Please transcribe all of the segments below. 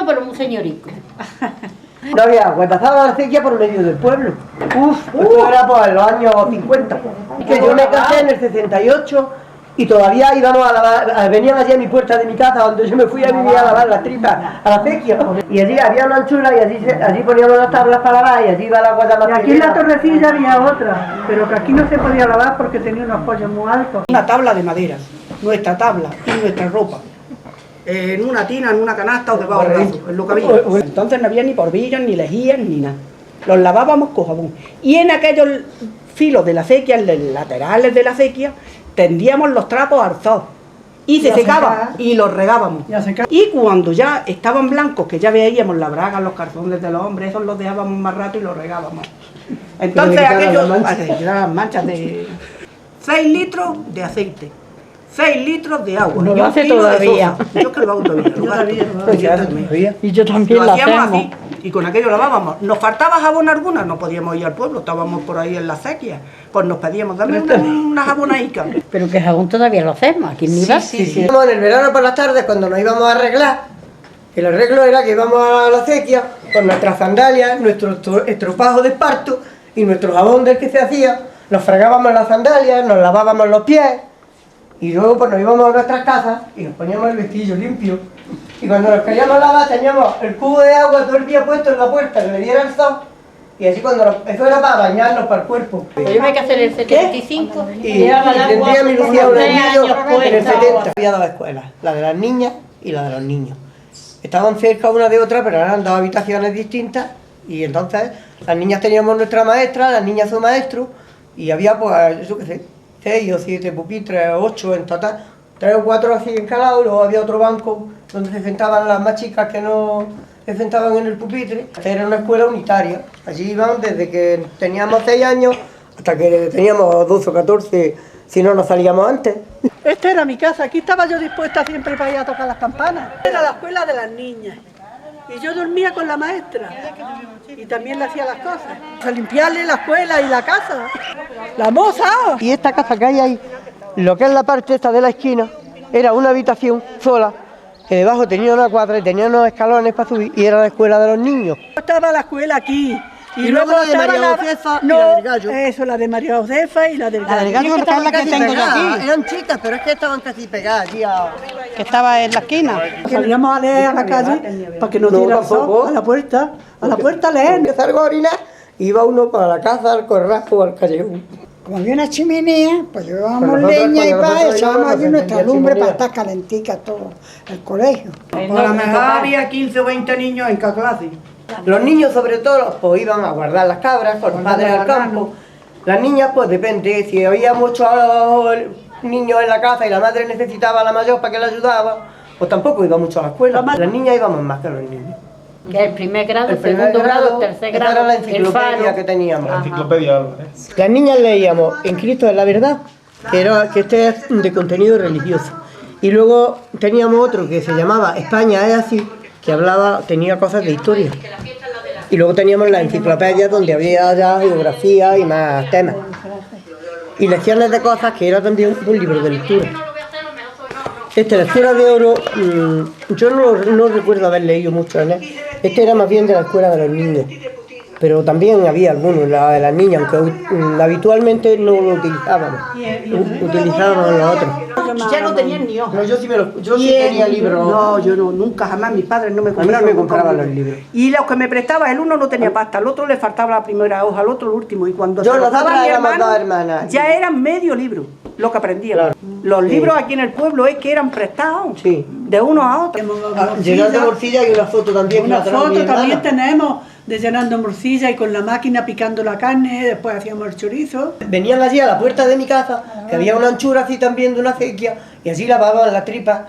bueno, pero muy señorico. No había agua, pasaba la acequia por medio del pueblo. Esto era por los años 50. Que yo me casé en el 68 y todavía íbamos a lavar, venían allí a mi puerta de mi casa, donde yo me fui a vivir a lavar las tripas a la acequia. Y allí había una anchura y allí poníamos las tablas para lavar y allí iba el agua de la acequia. Y aquí en la Torrecilla había otra, pero que aquí no se podía lavar porque tenía unos pollos muy altos. Una tabla de madera, nuestra tabla y nuestra ropa. En una tina, en una canasta o debajo del brazo, es lo que había. Entonces no había ni porbillos, ni lejías, ni nada. Los lavábamos con jabón. Y en aquellos filos de la acequia, en los laterales de la acequia, tendíamos los trapos alzados. Y se secaban y los regábamos. Y cuando ya estaban blancos, que ya veíamos la braga, los calzones de los hombres, esos los dejábamos más rato y los regábamos. Entonces aquellos, las manchas de 6 litros de aceite. 6 litros de agua. No lo hace todavía. Yo que lo hago todavía. Y yo también lo hacemos. Así, y con aquello lavábamos. Nos faltaba jabón alguna, no podíamos ir al pueblo, estábamos por ahí en la acequia. Pues nos pedíamos, dame una jabonaica. Pero que jabón todavía lo hacemos, aquí en Nivas. Sí. En el verano por las tardes, cuando nos íbamos a arreglar, el arreglo era que íbamos a la acequia con nuestras sandalias, nuestro estropajo de esparto y nuestro jabón del que se hacía, nos fregábamos las sandalias, nos lavábamos los pies. Y luego pues nos íbamos a nuestras casas y nos poníamos el vestidillo limpio. Y cuando nos queríamos lavar teníamos el cubo de agua todo el día puesto en la puerta que le diera el sol. Y así eso era para bañarnos para el cuerpo. Yo me casé en el 75 y tendría mi Lucía un año en el 70. Había 2 escuelas, la de las niñas y la de los niños. Estaban cerca una de otra, pero eran 2 habitaciones distintas. Y entonces las niñas teníamos nuestra maestra, las niñas su maestro. Y había pues, yo qué sé, 6 o 7 pupitres, 8 en total, 3 o 4 así encalados, luego había otro banco donde se sentaban las más chicas que no se sentaban en el pupitre. Era una escuela unitaria, allí iban desde que teníamos 6 años hasta que teníamos 12 o 14, si no nos salíamos antes. Esta era mi casa, aquí estaba yo dispuesta siempre para ir a tocar las campanas. Era la escuela de las niñas. Y yo dormía con la maestra y también le hacía las cosas. A limpiarle la escuela y la casa. ¡La moza! Y esta casa que hay ahí, lo que es la parte esta de la esquina, era una habitación sola, que debajo tenía una cuadra y tenía unos escalones para subir y era la escuela de los niños. Estaba la escuela aquí. Y luego la de María Josefa y la del Gallo. Eso, la de María Josefa y la del Gallo. La del Gallo es la que tengo yo aquí. Eran chicas, pero es que estaban casi pegadas aquí que estaba en la esquina. Salíamos a leer a la calle para que nos diera el sol, a la puerta a leer. Yo salgo a orinar, iba uno para la casa, al corral o al callejón. Como había una chimenea, pues llevábamos leña y para echábamos allí nuestra lumbre para estar calentica todo el colegio. A lo mejor había 15 o 20 niños en cada clase. Los niños sobre todo pues iban a guardar las cabras con los padres al campo. Las niñas pues depende, si había muchos niños en la casa y la madre necesitaba a la mayor para que la ayudaba, pues tampoco iba mucho a la escuela. Las niñas íbamos más que los niños. Que el primer grado, el segundo grado, el tercer grado, era la enciclopedia que teníamos. La enciclopedia. Las niñas leíamos En Cristo es la verdad, que este es de contenido religioso. Y luego teníamos otro que se llamaba España es así, que tenía cosas de historia. Y luego teníamos la enciclopedia donde había ya geografía y más temas. Y lecciones de cosas que era también un libro de lectura. La Escuela de Oro, yo no recuerdo haber leído mucho en él. Era más bien de la escuela de los niños. Pero también había algunos, la de las niñas, aunque habitualmente no lo utilizábamos. Utilizábamos los otros. Ya no tenían ni ojos. No, yo sí tenía libros. No, yo no, nunca jamás, mis padres no me compraban los libros. Y los que me prestaba, el uno no tenía pasta, al otro le faltaba la primera hoja, al otro el último. Y cuando yo se los daba mi dos hermanas. Ya eran medio libro lo que aprendían. Claro. Los libros aquí en el pueblo es que eran prestados de unos a otros. Llenando morcilla y una foto también. Una foto también tenemos de llenando morcilla y con la máquina picando la carne, después hacíamos el chorizo. Venían allí a la puerta de mi casa, que había una anchura así también de una acequia, y así lavaban las tripas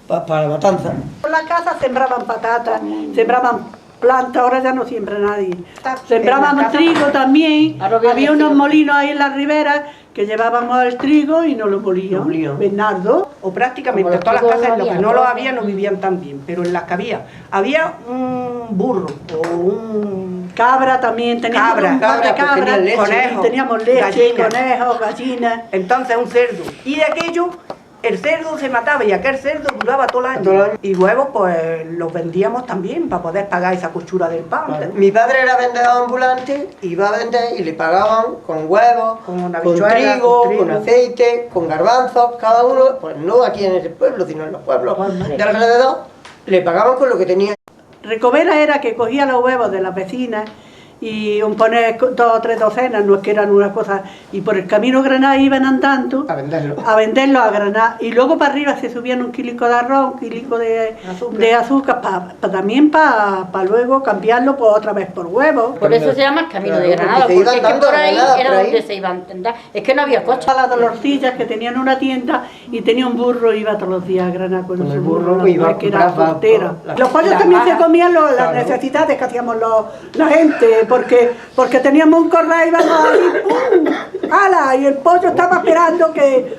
para la matanza. Por la casa sembraban patatas, sembraban plantas, ahora ya no siembra nadie. Sembraban trigo también, había unos molinos ahí en las riberas que llevábamos el trigo y nos lo molían. Bernardo. O prácticamente todas las casas en las que no lo había no vivían tan bien, pero en las que había un burro o un cabra también, teníamos un par de cabras, conejos, teníamos leche, conejos, gallinas. Entonces un cerdo. Y de aquello el cerdo se mataba y aquel cerdo duraba todo el año. Todo el año. Y huevos pues los vendíamos también para poder pagar esa costura del pan. Vale. Mi padre era vendedor ambulante, iba a vender y le pagaban con huevos, Con una con habichuela, trigo, con trigo. con aceite, con garbanzos, cada uno, pues no aquí en ese pueblo, sino en los pueblos de alrededor, le pagaban con lo que tenía. Recomera era que cogía los huevos de las vecinas y poner 2 o 3 docenas, no es que eran unas cosas, y por el camino Granada iban andando A venderlo. a venderlos a Granada, y luego para arriba se subían un kilico de arroz, un kilico de azúcar también para luego cambiarlo por otra vez por huevos. Por eso se llama el Camino de Claro, Granada, porque se porque es iban que dando por ahí Granada, era por ahí. donde se iban, ¿entendés? Es que no había coche. A las Dolorcillas que tenían una tienda y tenía un burro, iba todos los días a Granada con Con su el burro, la que iba mujer, a que era comprar soltera. las- Los pollos las también se vajas. comían las Claro. necesidades que hacíamos la gente, porque teníamos un corral y íbamos ahí, ¡pum! ¡Hala! Y el pollo estaba esperando que...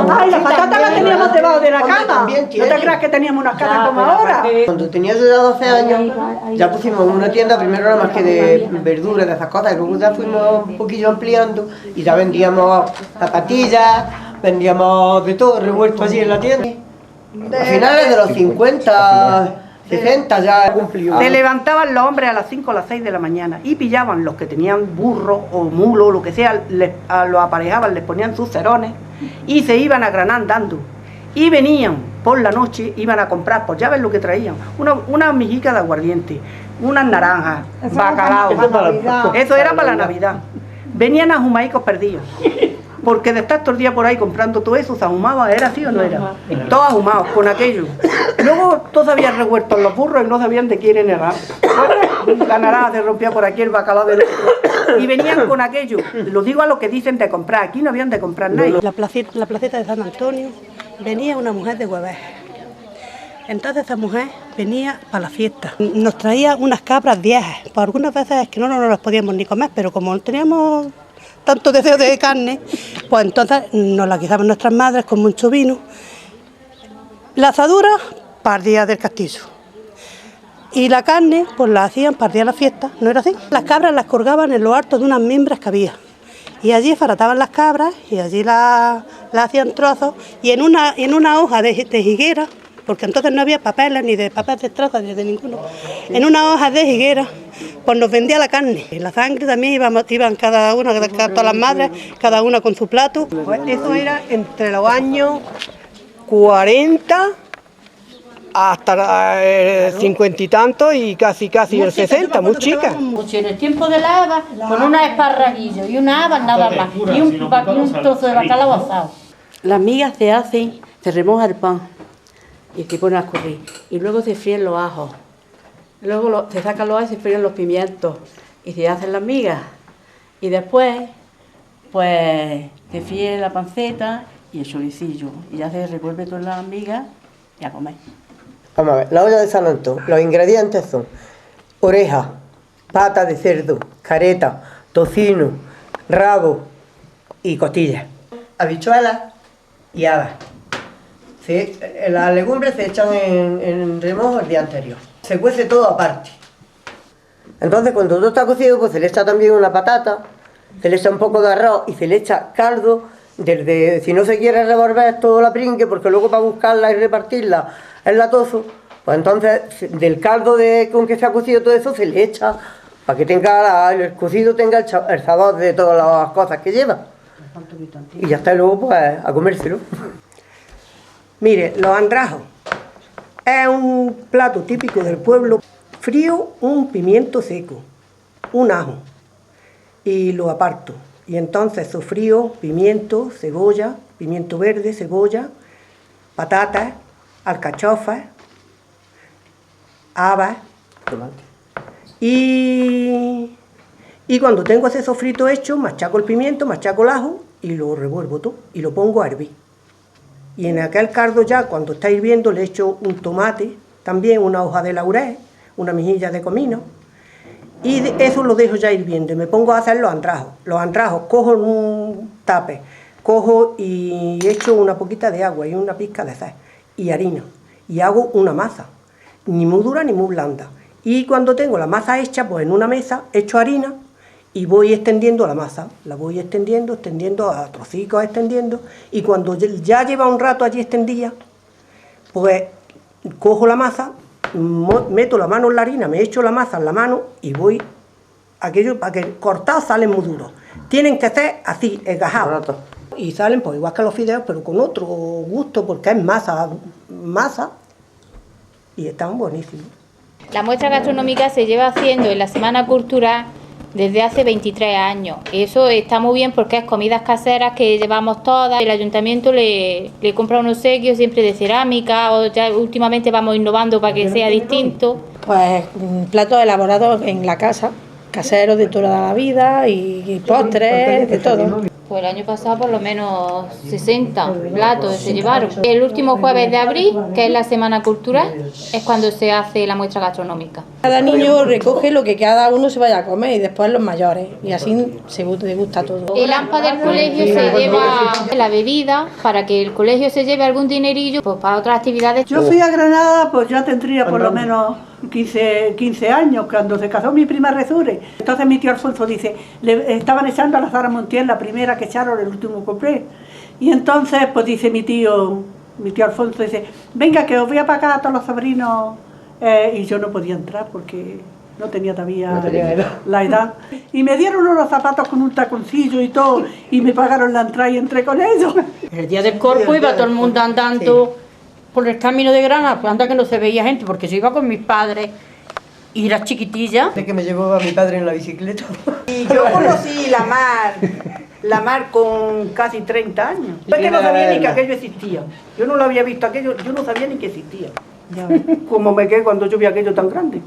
¡Ay, las patatas las teníamos debajo de la Hombre, cama! también ¿No te tiene. creas que teníamos unas casas Ya, como pero ahora? porque- Cuando tenía yo ya 12 años, ya pusimos una tienda, primero era más que de verduras, de esas cosas, y luego ya fuimos un poquillo ampliando y ya vendíamos zapatillas, vendíamos de todo revuelto allí en la tienda. A finales de los 50, 60 ya cumplió. Se levantaban los hombres a las 5 o las 6 de la mañana y pillaban los que tenían burro o mulo o lo que sea, los aparejaban, les ponían sus cerones y se iban a Granada andando. Y venían por la noche, iban a comprar, pues ya ves lo que traían, una mijica de aguardiente, unas naranjas, Eso era bacalao. para Navidad. Eso era para la Navidad. Venían a jumaicos perdidos. Porque de estar todo el día por ahí comprando todo eso, se ahumaba, ¿era así o no era? Todos ahumados con aquello. Luego todos habían revuelto los burros y no sabían de quién era. La naranja se rompía por aquí, el bacalao del otro. Y venían con aquello. Lo digo a lo que dicen de comprar. Aquí no habían de comprar nadie. La placeta de San Antonio venía una mujer de Hueves. Entonces esa mujer venía para la fiesta. Nos traía unas cabras viejas. Por algunas veces es que no nos las podíamos ni comer, pero como no teníamos tanto deseo de carne, pues entonces nos la guisaban nuestras madres con mucho vino. La asadura para el día del castillo. Y la carne, pues la hacían para el día de la fiesta, ¿no era así? Las cabras las colgaban en lo alto de unas mimbres que había. Y allí farataban las cabras y allí las hacían trozos y en una hoja de higuera, porque entonces no había papeles ni de papel de troza ni de ninguno, en una hoja de higuera pues nos vendía la carne. Y la sangre también iban cada una, todas las madres, cada una con su plato. Pues eso era entre los años 40 hasta 50 y tantos y casi el 60, muy chica. Mucho en el tiempo de la haba, con una esparraguillo y una haba nada más, y un trozo de bacalao asado. Las migas se hacen, se remoja el pan y se pone a escurrir. Y luego se fríen los ajos. Luego se sacan los ajos y se fríen los pimientos. Y se hacen las migas. Y después, pues, se fríe la panceta y el choricillo. Y ya se revuelve todas las migas y a comer. Vamos a ver, la olla de San Antón, los ingredientes son oreja, pata de cerdo, careta, tocino, rabo y costillas, habichuelas y habas. Las legumbres se echan en remojo el día anterior. Se cuece todo aparte. Entonces cuando todo está cocido, pues se le echa también una patata, se le echa un poco de arroz y se le echa caldo. Si no se quiere revolver todo la pringue, porque luego para buscarla y repartirla es latoso, pues entonces del caldo con que se ha cocido todo eso se le echa para que el cocido tenga el sabor de todas las cosas que lleva. Y ya está, luego pues a comérselo. Mire, los andrajos es un plato típico del pueblo. Frío, un pimiento seco, un ajo y lo aparto. Y entonces sofrío pimiento, cebolla, pimiento verde, cebolla, patatas, alcachofas, habas. Y cuando tengo ese sofrito hecho, machaco el pimiento, machaco el ajo y lo revuelvo todo y lo pongo a hervir. Y en aquel caldo ya, cuando está hirviendo, le echo un tomate, también una hoja de laurel, una mejilla de comino, y eso lo dejo ya hirviendo y me pongo a hacer los andrajos. Los andrajos cojo en un tape, cojo y echo una poquita de agua y una pizca de sal y harina y hago una masa, ni muy dura ni muy blanda. Y cuando tengo la masa hecha, pues en una mesa echo harina y voy extendiendo la masa, la voy extendiendo a trocicos, extendiendo, y cuando ya lleva un rato allí extendida, pues cojo la masa, meto la mano en la harina, me echo la masa en la mano y voy, aquello para que cortados salen muy duros. Tienen que ser así, encajados. Y salen pues igual que los fideos, pero con otro gusto, porque es masa, y están buenísimos. La muestra gastronómica se lleva haciendo en la Semana Cultural desde hace 23 años. Eso está muy bien porque es comidas caseras que llevamos todas. El ayuntamiento le compra un obsequio siempre de cerámica, o ya últimamente vamos innovando para que sea distinto. Pues platos elaborados en la casa, caseros de toda la vida y postres, de todo. Pues el año pasado por lo menos 60 platos se llevaron. El último jueves de abril, que es la Semana Cultural, es cuando se hace la muestra gastronómica. Cada niño recoge lo que cada uno se vaya a comer y después los mayores, y así se degusta todo. El AMPA del colegio se lleva la bebida para que el colegio se lleve algún dinerillo pues para otras actividades. Yo fui a Granada, pues ya tendría por lo menos 15 años, cuando se casó mi prima Resure. Entonces mi tío Alfonso dice, le estaban echando a la Sara Montiel, la primera que echaron, el último compré. Y entonces pues dice mi tío Alfonso, dice, venga que os voy a pagar a todos los sobrinos. Y yo no podía entrar porque no tenía todavía la edad. Y me dieron unos zapatos con un taconcillo y todo, y me pagaron la entrada y entré con ellos. El día del Corpus iba todo el mundo andando por el camino de Granada, pues anda que no se veía gente, porque yo iba con mis padres y era chiquitilla. De que me llevaba mi padre en la bicicleta. Y yo conocí la mar con casi 30 años. Es que no sabía ni que aquello existía. Yo no lo había visto aquello, yo no sabía ni que existía. Como me quedé cuando yo vi aquello tan grande.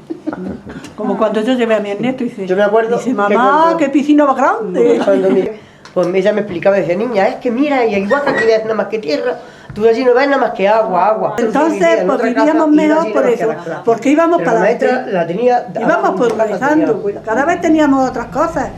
Como cuando yo llevé a mi Ernesto y dice, Yo me acuerdo mamá, qué piscina más grande. Pues ella me explicaba, decía, niña, es que mira, y igual que aquí ves nada más que tierra, tú allí no ves nada más que agua. Entonces, pues vivíamos mejor por eso, porque íbamos para la maestra la tenía. íbamos progresando, cada vez teníamos otras cosas.